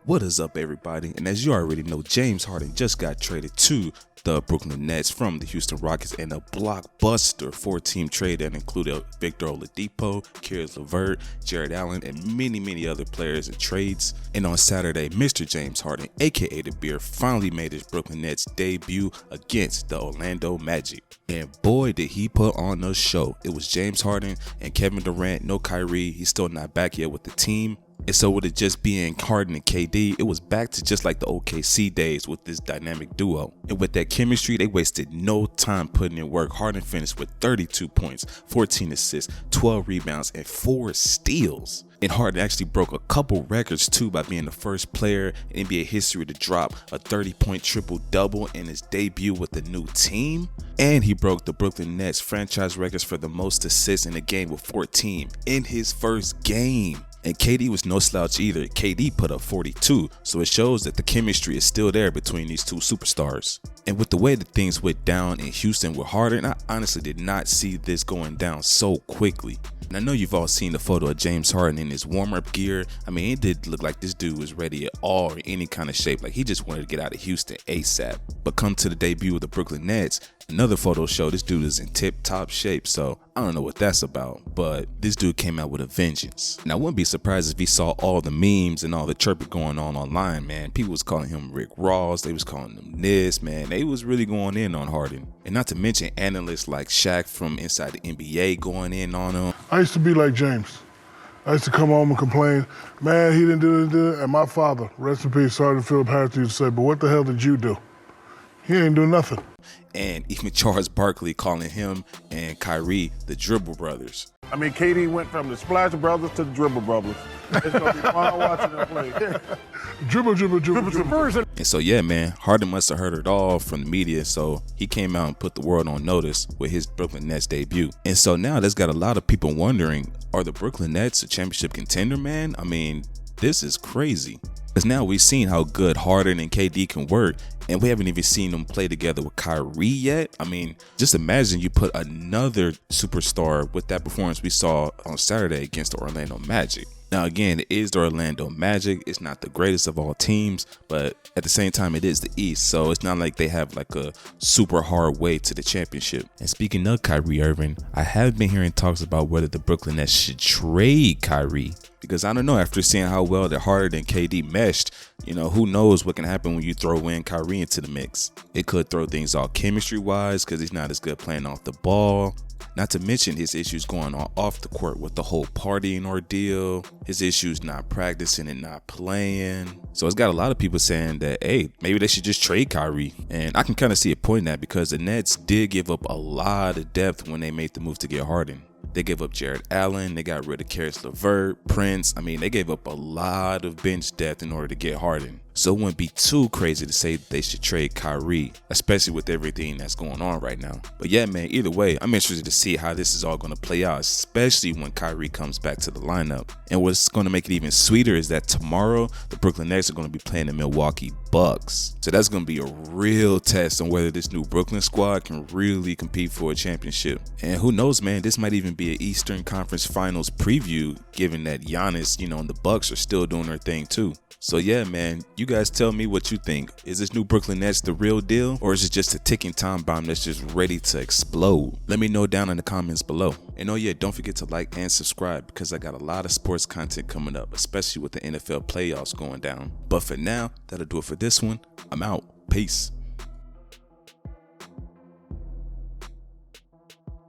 What is up, everybody? And as you already know, James Harden just got traded to the Brooklyn Nets from the Houston Rockets in a blockbuster 4-team trade that included Victor Oladipo, Caris LeVert, Jared Allen, and many other players and trades. And on Saturday, Mr. James Harden, aka The Beard, finally made his Brooklyn Nets debut against the Orlando Magic. And boy, did he put on a show. It was James Harden and Kevin Durant, no Kyrie. He's still not back yet with the team. And so with it just being Harden and KD, it was back to just like the OKC days with this dynamic duo. And with that chemistry, they wasted no time putting in work. Harden finished with 32 points, 14 assists, 12 rebounds, and 4 steals. And Harden actually broke a couple records too by being the first player in NBA history to drop a 30-point triple-double in his debut with the new team. And he broke the Brooklyn Nets franchise records for the most assists in a game with 14 in his first game. And KD was no slouch either. KD put up 42, so it shows that the chemistry is still there between these two superstars. And with the way that things went down in Houston with Harden, I honestly did not see this going down so quickly. And I know you've all seen the photo of James Harden in his warm-up gear. I mean, it did look like this dude was ready at all or any kind of shape. Like he just wanted to get out of Houston ASAP. But come to the debut of the Brooklyn Nets, another photo showed this dude is in tip-top shape. So I don't know what that's about, but this dude came out with a vengeance. And I wouldn't be surprised if he saw all the memes and all the chirping going on online, man. People was calling him Rick Ross. They was calling him this, man. They was really going in on Harden. And not to mention analysts like Shaq from inside the NBA going in on him. I used to be like James. I used to come home and complain, man, he didn't do it. And my father, rest in peace, Sergeant Philip Harris, used to say, but what the hell did you do? He ain't do nothing. And even Charles Barkley calling him and Kyrie the Dribble Brothers. I mean, KD went from the Splash Brothers to the Dribble Brothers. It's going to be fun watching them play. Dribble. And so, yeah, man, Harden must have heard it all from the media. So he came out and put the world on notice with his Brooklyn Nets debut. And so now that's got a lot of people wondering, are the Brooklyn Nets a championship contender, man? I mean, this is crazy. Because now we've seen how good Harden and KD can work, and we haven't even seen them play together with Kyrie yet. I mean, just imagine you put another superstar with that performance we saw on Saturday against the Orlando Magic. Now, again, it is the Orlando Magic. It's not the greatest of all teams, but at the same time, it is the East. So it's not like they have like a super hard way to the championship. And speaking of Kyrie Irving, I have been hearing talks about whether the Brooklyn Nets should trade Kyrie. Because I don't know, after seeing how well that Harden and KD meshed, you know, who knows what can happen when you throw in Kyrie into the mix. It could throw things off chemistry-wise because he's not as good playing off the ball. Not to mention his issues going on off the court with the whole partying ordeal, his issues not practicing and not playing. So it's got a lot of people saying that, hey, maybe they should just trade Kyrie. And I can kind of see a point in that because the Nets did give up a lot of depth when they made the move to get Harden. They gave up Jared Allen. They got rid of Caris LeVert, Prince. I mean, they gave up a lot of bench depth in order to get Harden. So it wouldn't be too crazy to say they should trade Kyrie, especially with everything that's going on right now. But yeah, man, either way, I'm interested to see how this is all going to play out, especially when Kyrie comes back to the lineup. And what's going to make it even sweeter is that tomorrow, the Brooklyn Nets are going to be playing the Milwaukee Bucks. So that's going to be a real test on whether this new Brooklyn squad can really compete for a championship. And who knows, man, this might even be an Eastern Conference Finals preview, given that Giannis, and the Bucks are still doing their thing too. So yeah, man, you guys tell me what you think. Is this new Brooklyn Nets the real deal, or is it just a ticking time bomb that's just ready to explode? Let me know down in the comments below. And oh yeah, don't forget to like and subscribe because I got a lot of sports content coming up, especially with the NFL playoffs going down. But for now, that'll do it for this one. I'm out. Peace.